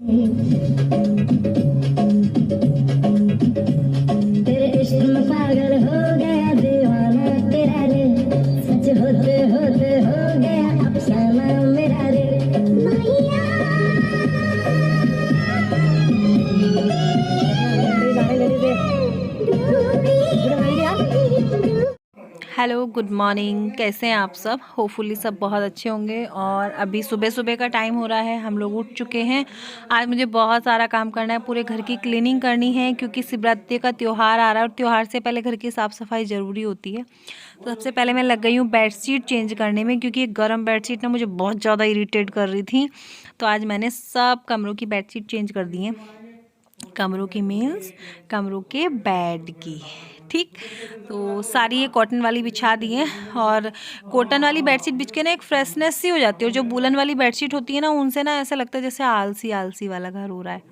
तेरे इश्क में पागल हो गया दीवाना तेरा रे, सच होते होते हो गया अफसाना मेरा रे मैया। Hello, good morning. कैसे हैं आप सब? होपफुली सब बहुत अच्छे होंगे। और अभी सुबह सुबह का टाइम हो रहा है, हम लोग उठ चुके हैं। आज मुझे बहुत सारा काम करना है, पूरे घर की क्लीनिंग करनी है क्योंकि शिवरात्रि का त्यौहार आ रहा है और त्यौहार से पहले घर की साफ़ सफाई ज़रूरी होती है। तो सबसे पहले मैं लग गई हूँ बेडशीट चेंज करने में, क्योंकि एक गर्म बेडशीट ना मुझे बहुत ज़्यादा इरीटेट कर रही थी। तो आज मैंने सब कमरों की बेडशीट चेंज कर दी है। कमरों की मीन्स कमरों के बेड की। ठीक, तो सारी ये कॉटन वाली बिछा दी है। और कॉटन वाली बेडशीट बिछ के ना एक फ्रेशनेस सी हो जाती है, और जो वुलन वाली बेडशीट होती है ना, उनसे ना ऐसा लगता है जैसे आलसी आलसी वाला घर हो रहा है।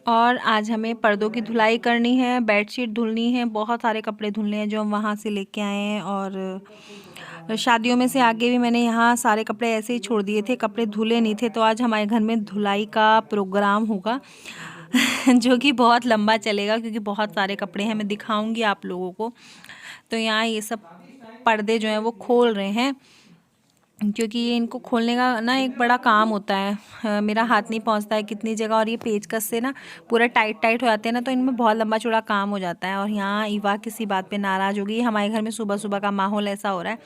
और आज हमें पर्दों की धुलाई करनी है, बेडशीट धुलनी है, बहुत सारे कपड़े धुलने हैं जो हम वहाँ से लेके आए हैं। और शादियों में से आगे भी मैंने यहाँ सारे कपड़े ऐसे ही छोड़ दिए थे, कपड़े धुले नहीं थे। तो आज हमारे घर में धुलाई का प्रोग्राम होगा जो कि बहुत लंबा चलेगा, क्योंकि बहुत सारे कपड़े हैं। मैं दिखाऊंगी आप लोगों को। तो यहाँ ये सब पर्दे जो हैं वो खोल रहे हैं, क्योंकि ये इनको खोलने का ना एक बड़ा काम होता है। मेरा हाथ नहीं पहुंचता है कितनी जगह, और ये पेचकस से ना पूरा टाइट टाइट हो जाते हैं ना, तो इनमें बहुत लंबा चौड़ा काम हो जाता है। और यहाँ ईवा किसी बात पे नाराज़ होगी। हमारे घर में सुबह सुबह का माहौल ऐसा हो रहा है,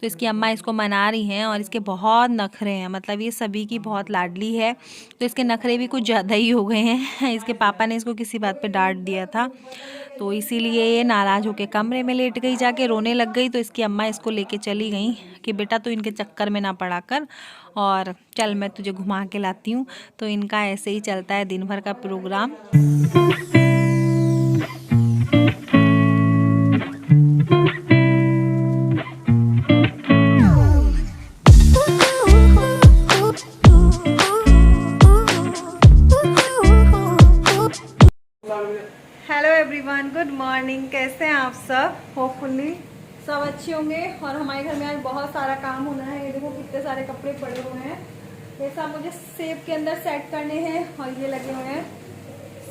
तो इसकी अम्मा इसको मना रही हैं। और इसके बहुत नखरे हैं, मतलब ये सभी की बहुत लाडली है, तो इसके नखरे भी कुछ ज़्यादा ही हो गए हैं। इसके पापा ने इसको किसी बात पर डांट दिया था, तो इसीलिए ये नाराज़ होकर कमरे में लेट गई, जाके रोने लग गई। तो इसकी अम्मा इसको लेके चली गई कि बेटा तू इनके चक्कर में ना पड़ा कर, और चल मैं तुझे घुमा के लाती हूँ। तो इनका ऐसे ही चलता है दिन भर का program. Hello everyone, good morning. कैसे हैं आप सब? होपफुली सब अच्छे होंगे। और हमारे घर में आज बहुत सारा काम होना है। ये देखो कितने सारे कपड़े पड़े हुए हैं, ये सब मुझे सेब के अंदर सेट करने हैं। और ये लगे हुए हैं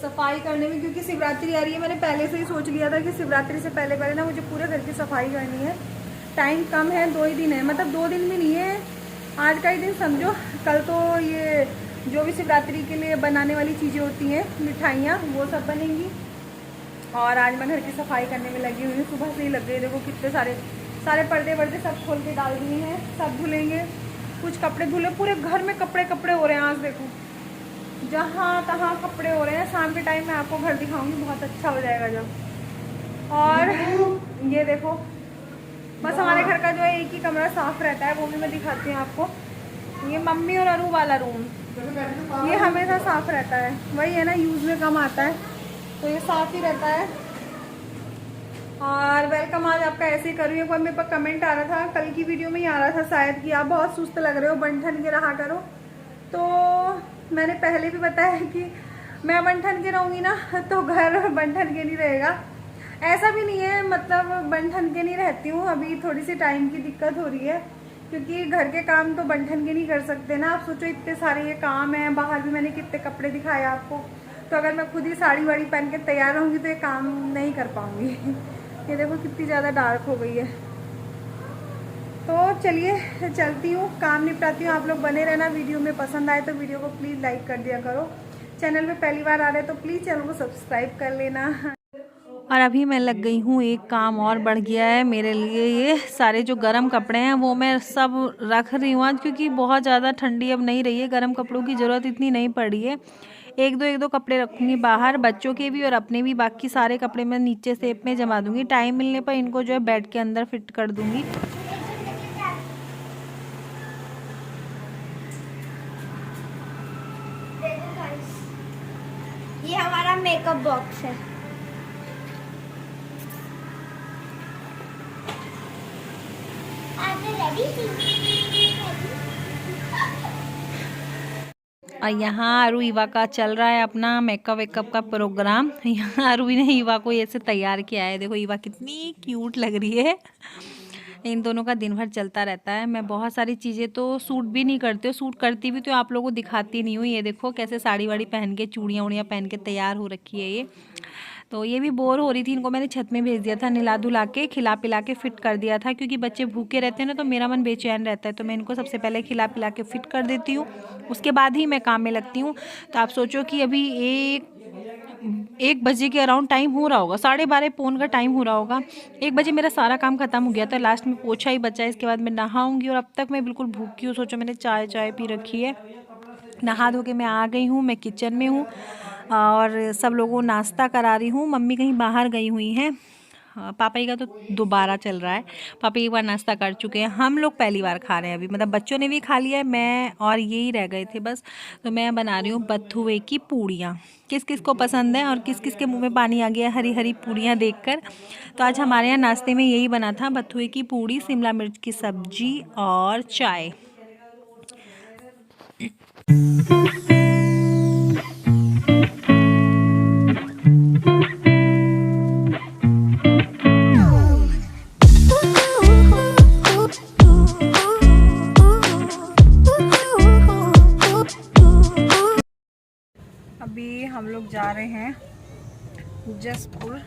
सफाई करने में, क्योंकि शिवरात्रि आ रही है। मैंने पहले से ही सोच लिया था कि शिवरात्रि से पहले पहले ना मुझे पूरे घर की सफाई करनी है। टाइम कम है, 2 ही दिन है, मतलब 2 दिन भी नहीं है, आज का ही दिन समझो। कल तो ये जो भी शिवरात्रि के लिए बनाने वाली चीज़ें होती हैं, मिठाइयाँ, वो सब बनेंगी। और आज मैं घर की सफाई करने में लगी हुई हूँ, सुबह से ही लग गई। देखो कितने सारे पर्दे वर्दे सब खोल के डाल दिए हैं, सब धुलेंगे। कुछ कपड़े धुले, पूरे घर में कपड़े कपड़े हो रहे हैं। आज देखो जहाँ तहाँ कपड़े हो रहे हैं। शाम के टाइम मैं आपको घर दिखाऊंगी, बहुत अच्छा हो जाएगा जब। और ये देखो, बस हमारे घर का जो है एक ही कमरा साफ रहता है, वो भी मैं दिखाती हूँ आपको। ये मम्मी और अरू वाला रूम, ये हमेशा साफ रहता है। वही है ना, यूज़ में कम आता है, तो ये साफ ही रहता है। और वेलकम आज आपका ऐसे ही करूँ। एक बार मेरे पास कमेंट आ रहा था, कल की वीडियो में ही आ रहा था शायद, कि आप बहुत सुस्त लग रहे हो, बन ठन के रहा करो। तो मैंने पहले भी बताया कि मैं बन ठन के रहूँगी ना, तो घर बन ठन के नहीं रहेगा। ऐसा भी नहीं है, मतलब बन ठन के नहीं रहती हूँ। अभी थोड़ी सी टाइम की दिक्कत हो रही है, क्योंकि घर के काम तो बन ठन के नहीं कर सकते ना। आप सोचो इतने सारे ये काम हैं, बाहर भी मैंने कितने कपड़े दिखाए आपको। तो अगर मैं खुद ही साड़ी वाड़ी पहन के तैयार रहूँगी तो ये काम नहीं कर पाऊँगी। ये देखो कितनी ज़्यादा डार्क हो गई है। तो चलिए चलती हूँ, काम निपटाती हूँ। आप लोग बने रहना, वीडियो में पसंद आए तो वीडियो को प्लीज़ लाइक कर दिया करो। चैनल पे पहली बार आ रहे तो प्लीज़ चैनल को सब्सक्राइब कर लेना। और अभी मैं लग गई हूँ, एक काम और बढ़ गया है मेरे लिए। ये सारे जो गर्म कपड़े हैं वो मैं सब रख रही हूँ आज, क्योंकि बहुत ज़्यादा ठंडी अब नहीं रही है, गर्म कपड़ों की ज़रूरत इतनी नहीं पड़ी है। एक दो कपड़े रखूँगी बाहर, बच्चों के भी और अपने भी। बाकी सारे कपड़े मैं नीचे सेप में जमा दूँगी, टाइम मिलने पर इनको जो है बेड के अंदर फिट कर दूँगी। ये हमारा मेकअप बॉक्स है। और यहाँ अरु ईवा का चल रहा है अपना मेकअप वेकअप का प्रोग्राम। यहाँ अरु ने ईवा को ऐसे तैयार किया है। देखो ईवा कितनी क्यूट लग रही है। इन दोनों का दिन भर चलता रहता है। मैं बहुत सारी चीज़ें तो सूट भी नहीं करती हूँ, सूट करती भी तो आप लोगों को दिखाती नहीं हूँ। ये देखो कैसे साड़ी वाड़ी पहन के, चूड़ियाँ उड़ियाँ पहन के तैयार हो रखी है ये। तो ये भी बोर हो रही थी, इनको मैंने छत में भेज दिया था, नहला धुला के खिला पिला के फिट कर दिया था, क्योंकि बच्चे भूखे रहते हैं ना तो मेरा मन बेचैन रहता है। तो मैं इनको सबसे पहले खिला पिला के फिट कर देती हूँ, उसके बाद ही मैं काम में लगती हूँ। तो आप सोचो कि अभी 1 बजे के अराउंड टाइम हो रहा होगा, 12:30 पौन का टाइम हो रहा होगा। 1 बजे मेरा सारा काम खत्म हो गया था, लास्ट में पोछा ही बचा है। इसके बाद मैं नहाऊंगी और अब तक मैं बिल्कुल भूखी हूँ। सोचो मैंने चाय पी रखी है, नहा धो के मैं आ गई हूँ, मैं किचन में हूँ और सब लोगों को नाश्ता करा रही हूँ। मम्मी कहीं बाहर गई हुई हैं, पापा जी का तो दोबारा चल रहा है। पापा एक बार नाश्ता कर चुके हैं, हम लोग पहली बार खा रहे हैं अभी, मतलब बच्चों ने भी खा लिया है, मैं और यही रह गए थे बस। तो मैं बना रही हूँ बथुए की पूड़ियाँ। किस किस को पसंद है और किस किस के मुंह में पानी आ गया हरी हरी पूड़ियाँ देखकर। तो आज हमारे यहाँ नाश्ते में यही बना था, बथुए की पूड़ी, शिमला मिर्च की सब्जी और चाय। अभी हम लोग जा रहे हैं जसपुर,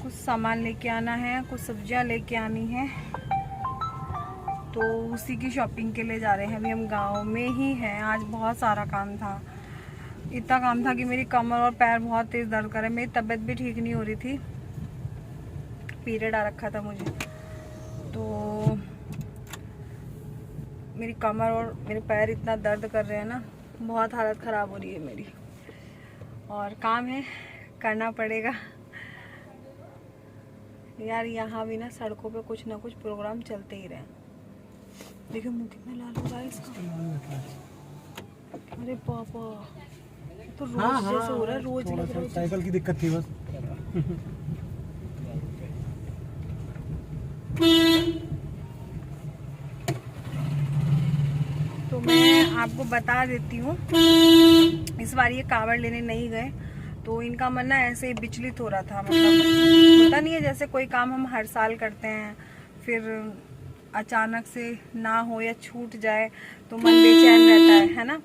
कुछ सामान लेके आना है, कुछ सब्जियां लेके आनी है, तो उसी की शॉपिंग के लिए जा रहे हैं। अभी हम गांव में ही हैं। आज बहुत सारा काम था, इतना काम था कि मेरी कमर और पैर बहुत तेज़ दर्द कर रहे हैं। मेरी तबीयत भी ठीक नहीं हो रही थी, पीरियड आ रखा था मुझे, तो मेरी कमर और मेरे पैर इतना दर्द कर रहे हैं ना, बहुत हालत ख़राब हो रही है मेरी। और काम है, करना पड़ेगा यार। यहाँ भी ना सड़कों पे कुछ ना कुछ प्रोग्राम चलते ही रहे। देखो मुँह कितना लाल हो रहा है इसका। अरे पापा, तो रोज जैसे हो रहा है, रोज लग रहा है। साइकिल की दिक्कत थी बस। तो मैं आपको बता देती हूँ, इस बार ये कावड़ लेने नहीं गए तो इनका मन ना ऐसे विचलित हो रहा था। मतलब होता नहीं है जैसे कोई काम हम हर साल करते हैं, फिर अचानक से ना हो या छूट जाए तो मन बेचैन रहता है ना।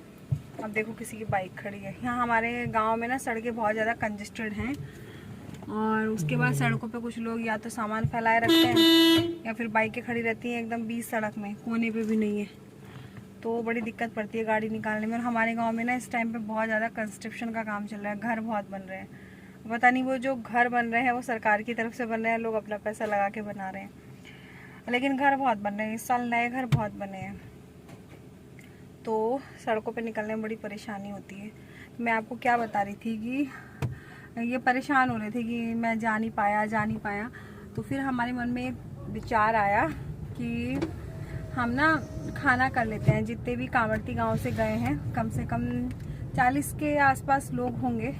अब देखो किसी की बाइक खड़ी है। यहाँ हमारे गांव में ना सड़कें बहुत ज़्यादा कंजेस्टेड हैं, और उसके बाद सड़कों पे कुछ लोग या तो सामान फैलाए रखते हैं या फिर बाइकें खड़ी रहती हैं एकदम बीच सड़क में, कोने पे भी नहीं है, तो बड़ी दिक्कत पड़ती है गाड़ी निकालने में। और हमारे गांव में ना इस टाइम पे बहुत ज़्यादा कंस्ट्रक्शन का काम चल रहा है, घर बहुत बन रहे हैं। पता नहीं वो जो घर बन रहे हैं वो सरकार की तरफ से बन रहे हैं, लोग अपना पैसा लगा के बना रहे हैं, लेकिन घर बहुत बन रहे हैं। इस साल नए घर बहुत बने हैं, तो सड़कों पे निकलने में बड़ी परेशानी होती है। मैं आपको क्या बता रही थी कि ये परेशान हो रहे थे कि मैं जा नहीं पाया। तो फिर हमारे मन में एक विचार आया कि हम ना खाना कर लेते हैं। जितने भी कांवड़ती गांव से गए हैं, कम से कम 40 के आसपास लोग होंगे,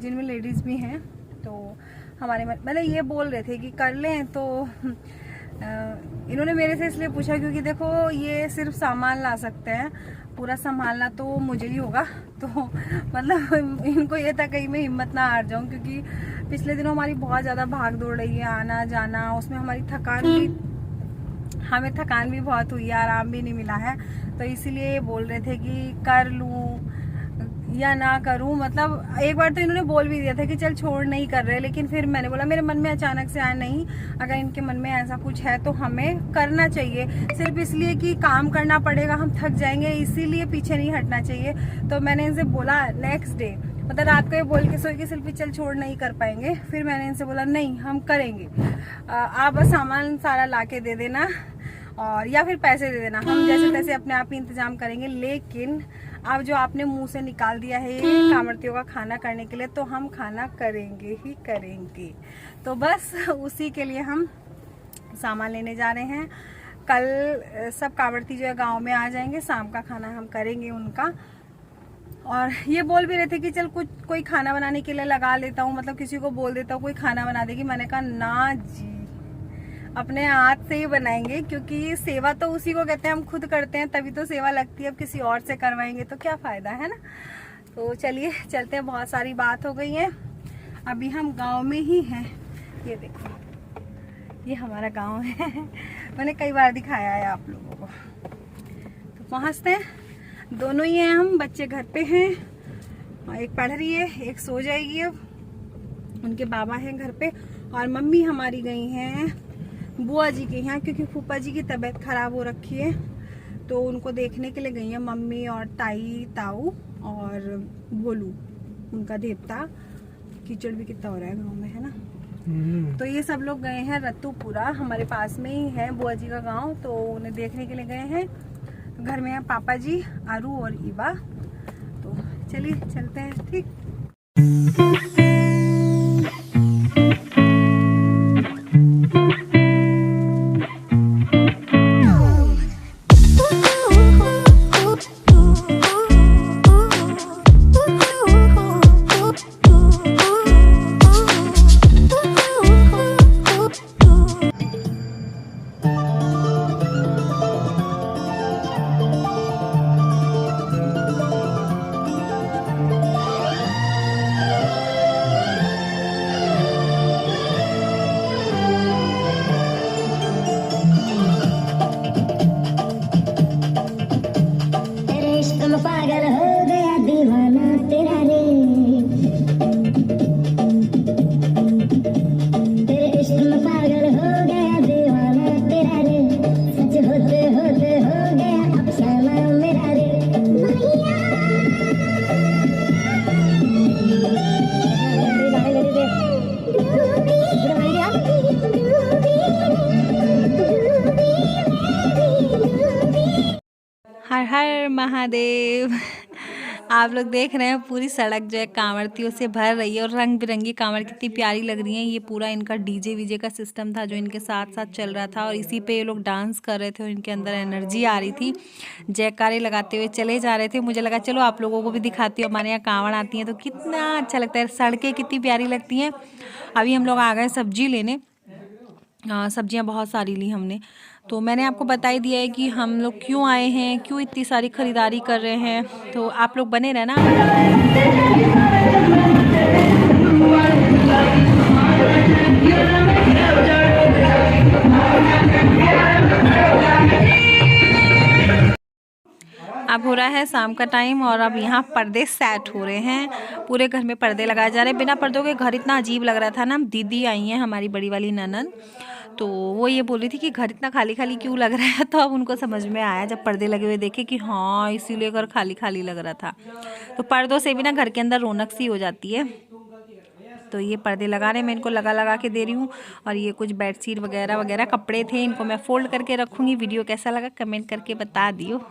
जिनमें लेडीज़ भी हैं। तो हमारे मतलब ये बोल रहे थे कि कर लें, तो इन्होंने मेरे से इसलिए पूछा क्योंकि देखो ये सिर्फ सामान ला सकते हैं, पूरा संभालना तो मुझे ही होगा। तो मतलब इनको ये था कहीं मैं हिम्मत ना हार जाऊं, क्योंकि पिछले दिनों हमारी बहुत ज़्यादा भाग दौड़ रही है, आना जाना, उसमें हमें थकान भी बहुत हुई है, आराम भी नहीं मिला है। तो इसीलिए ये बोल रहे थे कि कर लूँ या ना करूं। मतलब एक बार तो इन्होंने बोल भी दिया था कि चल छोड़, नहीं कर रहे, लेकिन फिर मैंने बोला, मेरे मन में अचानक से आया नहीं, अगर इनके मन में ऐसा कुछ है तो हमें करना चाहिए। सिर्फ इसलिए कि काम करना पड़ेगा, हम थक जाएंगे, इसीलिए पीछे नहीं हटना चाहिए। तो मैंने इनसे बोला नेक्स्ट डे, मतलब रात को ये बोल के सोई कि सिर्फ चल छोड़ नहीं कर पाएंगे। फिर मैंने इनसे बोला नहीं हम करेंगे, आप बस सामान सारा ला के दे देना और या फिर पैसे दे देना, हम जैसे तैसे अपने आप ही इंतजाम करेंगे। लेकिन अब जो आपने मुंह से निकाल दिया है कांवड़तियों का खाना करने के लिए, तो हम खाना करेंगे ही करेंगे। तो बस उसी के लिए हम सामान लेने जा रहे हैं। कल सब कांवड़ती जो है गांव में आ जाएंगे, शाम का खाना हम करेंगे उनका। और ये बोल भी रहे थे कि चल कोई खाना बनाने के लिए लगा लेता हूँ, मतलब किसी को बोल देता हूँ कोई खाना बना देगी। मैंने कहा ना जी, अपने हाथ से ही बनाएंगे, क्योंकि सेवा तो उसी को कहते हैं, हम खुद करते हैं तभी तो सेवा लगती है। अब किसी और से करवाएंगे तो क्या फायदा है ना। तो चलिए चलते हैं, बहुत सारी बात हो गई है, अभी हम गांव में ही हैं। ये देखो ये हमारा गांव है। मैंने कई बार दिखाया है आप लोगों को। तो पहुंचते हैं, दोनों ही हैं हम, बच्चे घर पे हैं, एक पढ़ रही है, एक सो जाएगी अब, उनके बाबा हैं घर पे, और मम्मी हमारी गई हैं बुआ जी के यहाँ, क्योंकि फूफा जी की तबीयत खराब हो रखी है, तो उनको देखने के लिए गई हैं मम्मी और ताई, ताऊ और भोलू, उनका देवता। कीचड़ भी कितना हो रहा है गाँव में, है ना। तो ये सब लोग गए हैं रत्तूपुरा, हमारे पास में ही है बुआ जी का गांव, तो उन्हें देखने के लिए गए हैं। तो घर में है पापा जी, आरू और ईवा। तो चलिए चलते हैं, ठीक। तेरे इश्क में पागल हो गया दीवाना तेरा रे, तेरे इश्क में पागल हो गया दीवाना तेरा रे, सच होते होते हो गया अफसाना मेरा रे। हर हर महादेव। आप लोग देख रहे हैं पूरी सड़क जो है कांवड़तियों से भर रही है, और रंग बिरंगी कांवड़ कितनी प्यारी लग रही हैं। ये पूरा इनका डीजे वीजे का सिस्टम था जो इनके साथ साथ चल रहा था, और इसी पे ये लोग डांस कर रहे थे, और इनके अंदर एनर्जी आ रही थी, जयकारे लगाते हुए चले जा रहे थे। मुझे लगा चलो आप लोगों को भी दिखाती हूँ, हमारे यहाँ कांवड़ आती हैं तो कितना अच्छा लगता है, सड़कें कितनी प्यारी लगती हैं। अभी हम लोग आ गए सब्जी लेने, सब्जियां बहुत सारी ली हमने। तो मैंने आपको बता ही दिया है कि हम लोग क्यों आए हैं, क्यों इतनी सारी खरीदारी कर रहे हैं, तो आप लोग बने रहना। अब हो रहा है शाम का टाइम, और अब यहाँ पर्दे सेट हो रहे हैं, पूरे घर में पर्दे लगाए जा रहे हैं। बिना पर्दों के घर इतना अजीब लग रहा था ना। दीदी आई हैं हमारी बड़ी वाली ननद, तो वो ये बोल रही थी कि घर इतना खाली खाली क्यों लग रहा है, तो अब उनको समझ में आया जब पर्दे लगे हुए देखे कि हाँ इसीलिए घर खाली खाली लग रहा था। तो पर्दों से भी ना घर के अंदर रौनक सी हो जाती है। तो ये पर्दे लगा रहे, मैं इनको लगा लगा के दे रही हूँ। और ये कुछ बेडशीट वगैरह वगैरह कपड़े थे, इनको मैं फोल्ड करके रखूँगी। वीडियो कैसा लगा कमेंट करके बता दियो,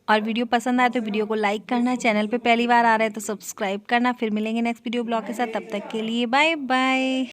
और वीडियो पसंद आए तो वीडियो को लाइक करना, चैनल पे पहली बार आ रहे हैं तो सब्सक्राइब करना। फिर मिलेंगे नेक्स्ट वीडियो ब्लॉग के साथ, तब तक के लिए बाय बाय।